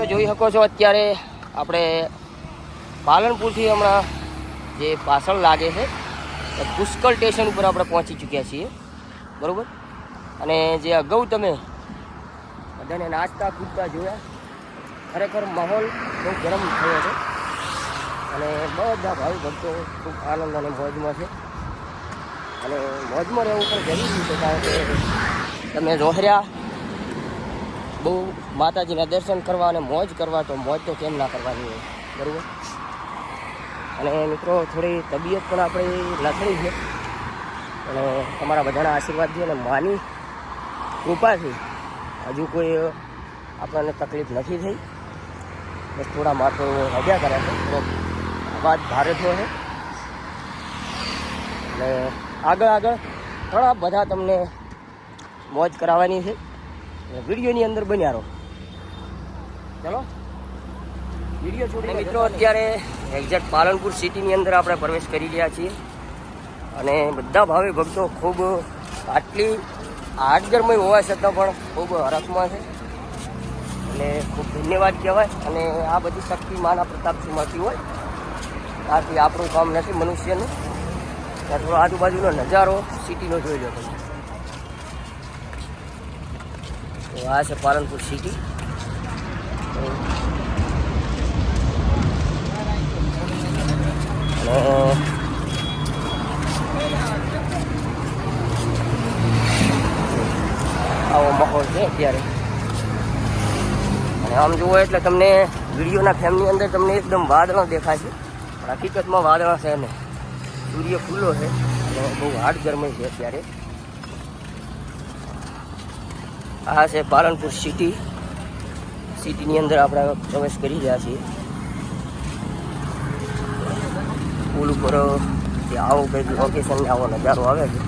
જોઈ શકો છો અત્યારે આપણે પાલનપુરથી હમણાં જે પાછળ લાગે છે પુષ્કળ સ્ટેશન ઉપર આપણે પહોંચી ચૂક્યા છીએ, બરાબર. અને જે અગાઉ તમે બધાને નાચતા કૂદતા જોયા, ખરેખર માહોલ બહુ ગરમ થયો છે અને બધા ભાવિ ભક્તો ખૂબ આનંદ અને મોજમાં છે. અને મોજમાં રહેવું પણ જરૂરી છે, કારણ કે તમે જોહર્યા બહુ માતાજીના દર્શન કરવા અને મોજ કરવા, તો મોજ તો કેમ ના કરવાની હોય, બરાબર. અને મિત્રો થોડી તબિયત પણ આપણી લથડી છે, અને તમારા બધાના આશીર્વાદથી અને માની કૃપાથી હજુ કોઈ આપણને તકલીફ નથી થઈ. બસ થોડા માથું રજા કરે છે, થોડો અવાજ ભારે થયો છે. અને આગળ ઘણા બધા તમને મોજ કરાવવાની છે. વિડીયોની અંદર બન્યા રહો. ચલો વિડીયો છોડી મિત્રો, અત્યારે એક્ઝેક્ટ પાલનપુર સિટીની અંદર આપણે પ્રવેશ કરી રહ્યા છીએ અને બધા ભાવિ ભક્તો ખૂબ આટલી આડગરમય હોવા છતાં પણ ખૂબ હરખમાં છે. એટલે ખૂબ ધન્યવાદ કહેવાય. અને આ બધી શક્તિ માના પ્રતાપથી મળતી હોય, આથી આપણું કામ નથી મનુષ્યનું. ત્યાં થોડો આજુબાજુનો નજારો સિટીનો જોઈ લો તમે. તો આ છે પાલનપુર સિટી. આવો માહોલ છે અત્યારે. અને આમ જુઓ એટલે તમને વિડીયોના ફ્રેમની અંદર તમને એકદમ વાદળો દેખાય છે, પણ હકીકતમાં વાદળો છે ને, સૂર્ય ખુલ્લો છે અને બહુ હાર્ડ ગરમી છે અત્યારે. આ છે પાલનપુર સિટી. સિટીની અંદર આપણે પ્રવેશ કરી રહ્યા છીએ. પુલ ઉપર આવો કંઈક લોકેશન, આવો નજારો આવે છે.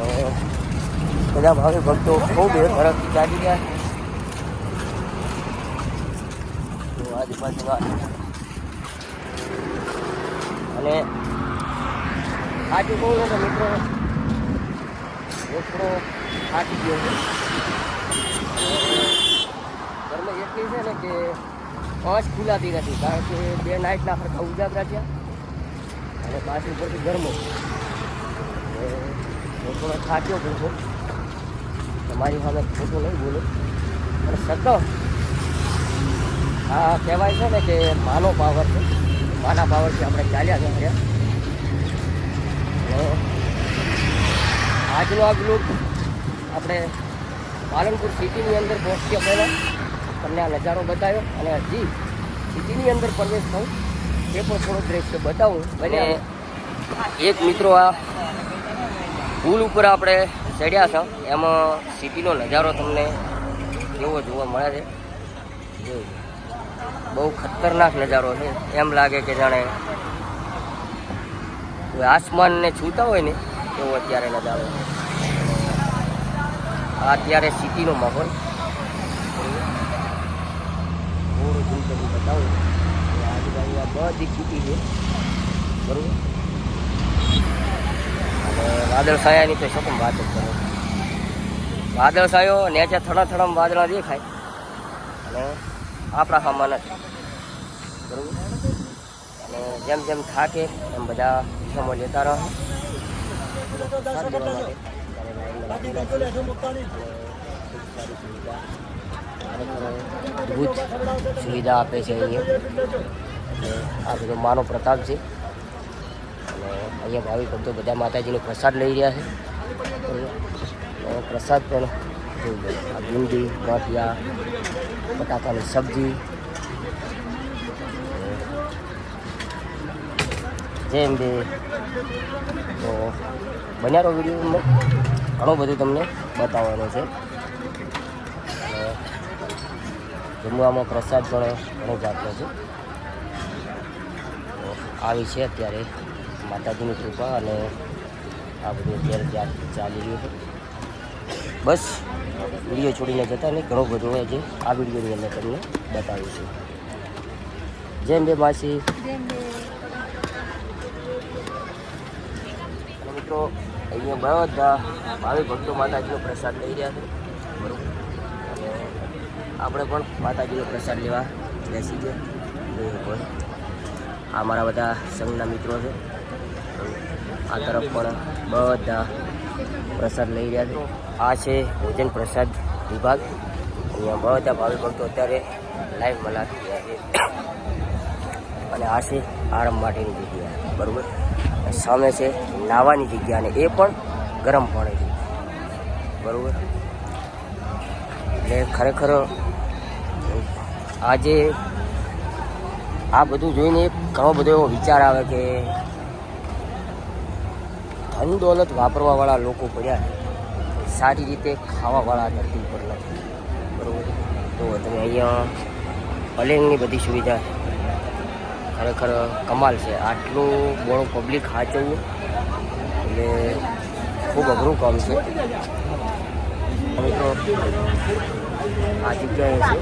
અને બધા ભાવિ ભક્તો ખૂબ ઝડપથી ચાલી રહ્યા છે આજુબાજુમાં. અને આજે કહું ને તો મિત્રો થોડો થાકી ગયો છે. ઘરમાં એટલી છે ને કે પાંચ ખુલાતી નથી, કારણ કે 2 નાઇટના ખરખા ઉજાગરા થયા અને પાછી ઉપરથી ગરમો. હું થોડો થાક્યો પણ છું, તમારી સામે ખોટું નહીં બોલું. અને સતત આ કહેવાય છે ને કે માનો પાવર છે, માના પાવરથી આપણે ચાલ્યા ગયા. આજનો આ ગ્રુપ આપણે પાલનપુર સિટીની અંદર પહોંચ્યા પહેલાં તમને આ નજારો બતાવ્યો, અને હજી સિટીની અંદર પ્રવેશ થયું એ પણ થોડો દ્રશ્ય બતાવું. અને એક મિત્રો આ પુલ ઉપર આપણે ચડ્યા છે, એમાં સિટીનો નજારો તમને કેવો જોવા મળે છે. જોઈ બહુ ખતરનાક નજારો છે, એમ લાગે કે જાણે આસમાનને છૂતા હોય ને એવો અત્યારે નજારો. આ અત્યારે સિટીનો માહોલ થોડું ઝૂમ કરી બતાવું. આજુબાજુ આ બધી સિટી છે, બરાબર. અને વાદળછાયાની તો શું વાત જ કરો. વાદળછાયો નેચે થડા થડામાં વાદળા દેખાય અને આપણા સામાન નથી, બરાબર. અને જેમ જેમ થાકે એમ બધા સમો લેતા રહે. અદભુત સુવિધા આપે છે અહીંયા. આ બધો માનો પ્રતાપ છે. અને અહીંયા ભાવિ ભક્તો બધા માતાજીનો પ્રસાદ લઈ રહ્યા છે. પ્રસાદ પણ જોઈ લો. આ ભીંડી, ગાંઠિયા, બટાકાની સબ્જી, જેમ બે. તો બન્યારો વિડીયોમાં ઘણું બધું તમને બતાવવાનું છે. જમવામાં પ્રસાદ પણ ઘણો જાતનો છે. આવી છે અત્યારે માતાજીની કૃપા અને આ બધું અત્યારે ત્યાં ચાલી રહ્યું છે. બસ વિડીયો છોડીને જતા નહીં, ઘણું બધું હોય છે આ વિડીયોની અંદર તમને બતાવીશું. જેમ બે માસી. મિત્રો અહીંયા બધા ભાવિ ભક્તો માતાજીનો પ્રસાદ લઈ રહ્યા છે, બરાબર. અને આપણે પણ માતાજીનો પ્રસાદ લેવા બેસી ગયા. આ મારા બધા સંઘના મિત્રો છે. આ તરફ પણ બધા પ્રસાદ લઈ રહ્યા છે. આ છે ભોજન પ્રસાદ વિભાગ. અહીંયા બધા ભાવિ ભક્તો અત્યારે લાઈવ મલાવી રહ્યા છે. અને આ છે આરામ માટેની જગ્યા, બરાબર. સામે છે નાવાની જગ્યા, અને એ પણ ગરમ પાણીથી, બરાબર. એટલે ખરેખર આજે આ બધું જોઈને એક ઘણો બધો એવો વિચાર આવે કે ધન દોલત વાપરવાવાળા લોકો પડ્યા, સારી રીતે ખાવાવાળા ધરતી ઉપર નથી, બરાબર. તો તમે અહીંયા પલેંગની બધી સુવિધા ખરેખર કમાલ છે. આટલું બોળું પબ્લિક હાચવવું એટલે ખૂબ અઘરું કામ છે. મિત્રો આ જગ્યાએ છે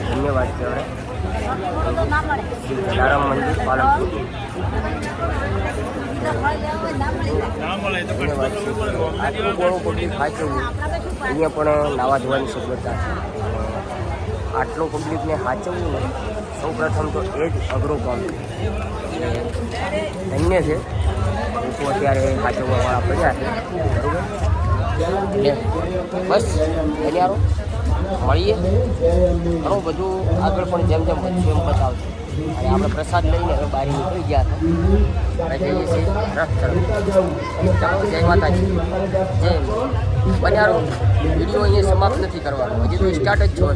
ધન્યવાદ કહેવાય શ્રી જલારામ મંદિર પાલનપુર. ધન્યવાદ છે. આટલું બોળું પબ્લિક હાચવવું, અહીંયા પણ નાવા ધોવાની સગવડતા છે. આટલું પબ્લિકને હાચવવું ને સૌ પ્રથમ તો એ જ અઘરું કામ છે. ધન્ય છે લોકો અત્યારે હાચવવાવાળા પડ્યા છે, બરાબર. એટલે બસ ધન્યારો મળીએ. ઘણું બધું આગળ પણ જેમ જેમ વધશું એમ બતાવશે. અને આપણે પ્રસાદ લઈને હવે બહાર નીકળી ગયા હતા, જઈએ છીએ રથ તરફ. ચાલો, જય માતાજી, જય. બન્યારો વિડીયો અહીંયા સમાપ્ત નથી કરવાનો, હજી તો સ્ટાર્ટ જ છો.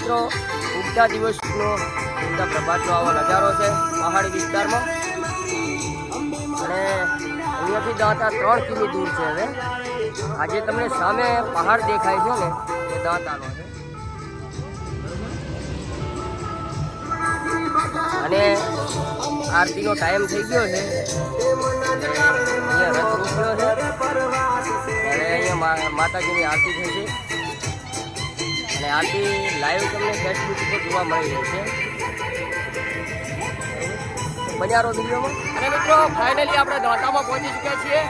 મિત્રો ઉગતા દિવસનો ઉગતા પ્રભાતનો આવો નજારો છે પહાડી વિસ્તારમાં અને અહીંયાથી દાંતા 3 કિમી દૂર છે. હવે આજે તમને સામે પહાડ દેખાય છે ને એ દાંતાનો છે અને આરતીનો ટાઈમ થઈ ગયો છે. અહીંયા રથ રોક્યો છે અને અહીંયા માતાજીની આરતી થઈ છે અને આરતી લાઈવ તમને ફેસબુક ઉપર જોવા મળી રહી છે. બન્યા રહો વિડીયોમાં. અને મિત્રો ફાઇનલી આપણે દાંતામાં પહોંચી ચૂક્યા છીએ.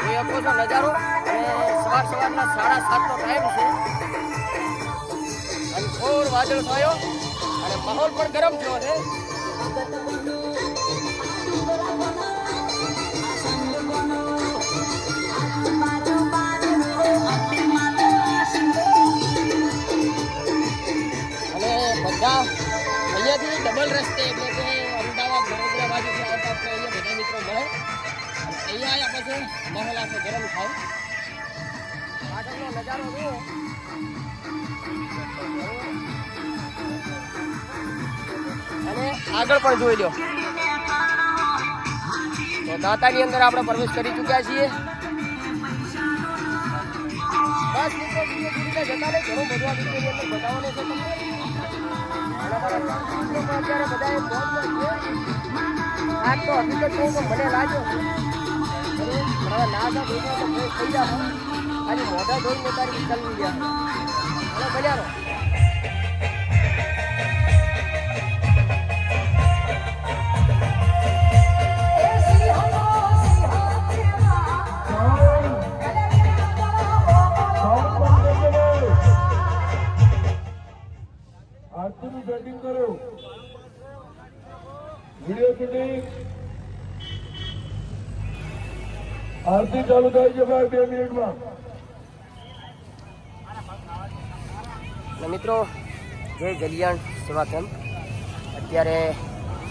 જોઈ શકો છો નજારો અને સવારના 7:30નો ટાઈમ છે અને ઘોર વાદળ થયો અને માહોલ પણ ગરમ થયો છે. અને બધા અહીંયાથી ડબલ રસ્તે એટલે કે અમદાવાદ વડોદરા બાજુથી આવતા અહીંયા બધા મિત્રો મળે. અહીંયા આવ્યા પછી માહોલ આખો ગરમ થાય. પાછળનો નજારો જુઓ. અને આગળ પણ જોઈ લો. તો દાંતાની અંદર આપણે પ્રવેશ કરી ચૂક્યા છીએ. બસ મિત્રો જતા રહે ઘણું બધું આ વિડીયોની અંદર બતાવવાનું છે તમને. અત્યારે બધાએ આજ તો હકીકત કહું તો મને લાગ્યો હવે ના થઈ જાય ખાલી મોઢા ધોઈને તારી ચાલવી ગયા અને બજારો. આરતીનું સેટિંગ કરો. વિડીયો શૂટિંગ આરતી ચાલુ થાય છે 2 મિનિટમાં. મિત્રો જય ગલિયાણ સેવા કેમ્પ. અત્યારે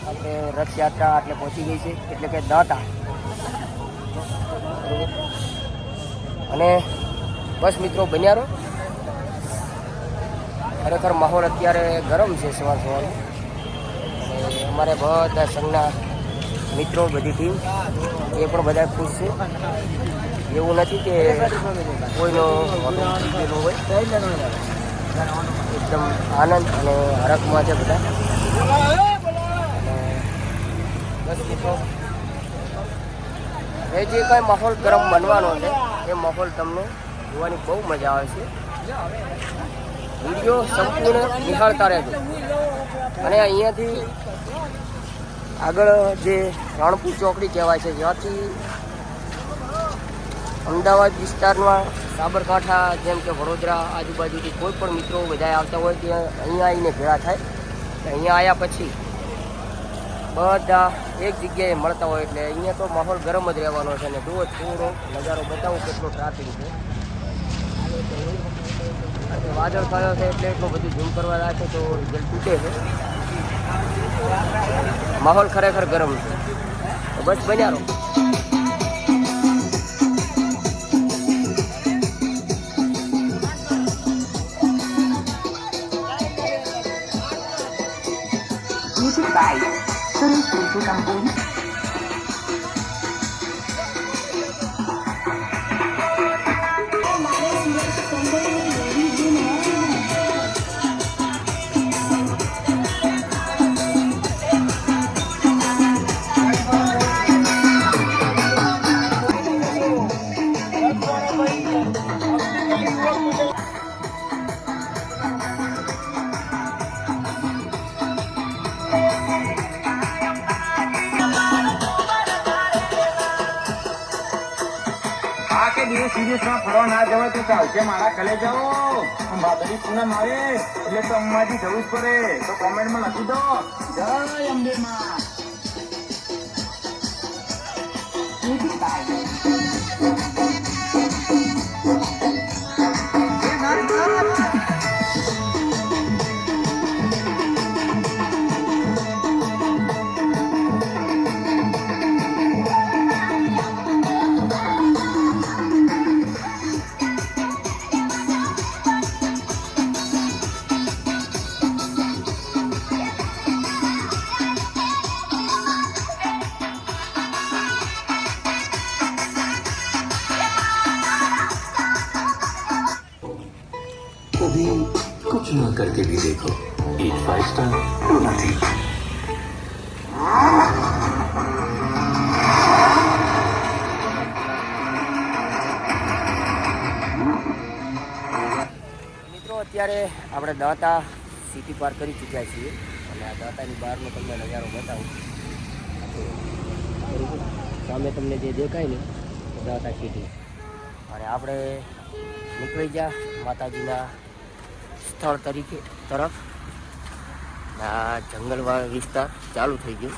આપણે રથયાત્રા એટલે પહોંચી ગઈ છે એટલે કે દાંતા. અને બસ મિત્રો બન્યા રહો. ખરેખર માહોલ અત્યારે ગરમ છે સવારનો. અમારે બધા સંઘના મિત્રો બધી ટીમ એ પણ બધા ખુશ છે. એવું નથી કે કોઈનો જીતેલું હોય. એકદમ આનંદ અને હરખમાં છે બધા. બસ મિત્રો એ જે કાંઈ માહોલ ગરમ બનવાનો છે એ માહોલ તમને જોવાની બહુ મજા આવે છે. વિડીયો સંપૂર્ણ નિહાળતા રહેજો. અને અહીંયાથી આગળ જે રાણપુર ચોકડી કહેવાય છે જ્યાંથી અમદાવાદ વિસ્તારમાં સાબરકાંઠા જેમ કે વડોદરા આજુબાજુથી કોઈ પણ મિત્રો બધા આવતા હોય ત્યાં અહીંયા આવીને ભેળા થાય. અહીંયા આવ્યા પછી બધા એક જગ્યાએ મળતા હોય એટલે અહીંયા તો માહોલ ગરમ જ રહેવાનો છે. અને જુઓ થોડો નજારો બતાવું કેટલો ટ્રાફિક છે. વાદળ થયો છે એટલે એટલું બધું ઝૂમ કરવા રાખે તો રિઝલ્ટ તૂટે છે. માહોલ ખરેખર ગરમ છે. તો બસ બન્યા રહો. Music by Suresh Pintu Kampung. વિદેશમાં ફરવા ના જવાય તો ચાલશે. મારા કલે જાઓ ભાદરી પૂનમ આવે એટલે તો અંબાજી જવું જ પડે. તો કોમેન્ટમાં લખી દો જય અંબે માં. कभी कुछ न करके भी देखो, एक 5 स्टार होना चाहिए। મિત્રો અત્યારે આપણે દાંતા સિટી પાર કરી ચૂક્યા છીએ અને આ દાંતાની બહારનો તમને નજારો બતાવું. બરોબર, સામે તમને જે દેખાય ને એ દાંતા સિટી અને આપણે નીકળી ગયા માતાજીના સ્થળ તરીકે તરફ. આ જંગલવાળો વિસ્તાર ચાલુ થઈ ગયો.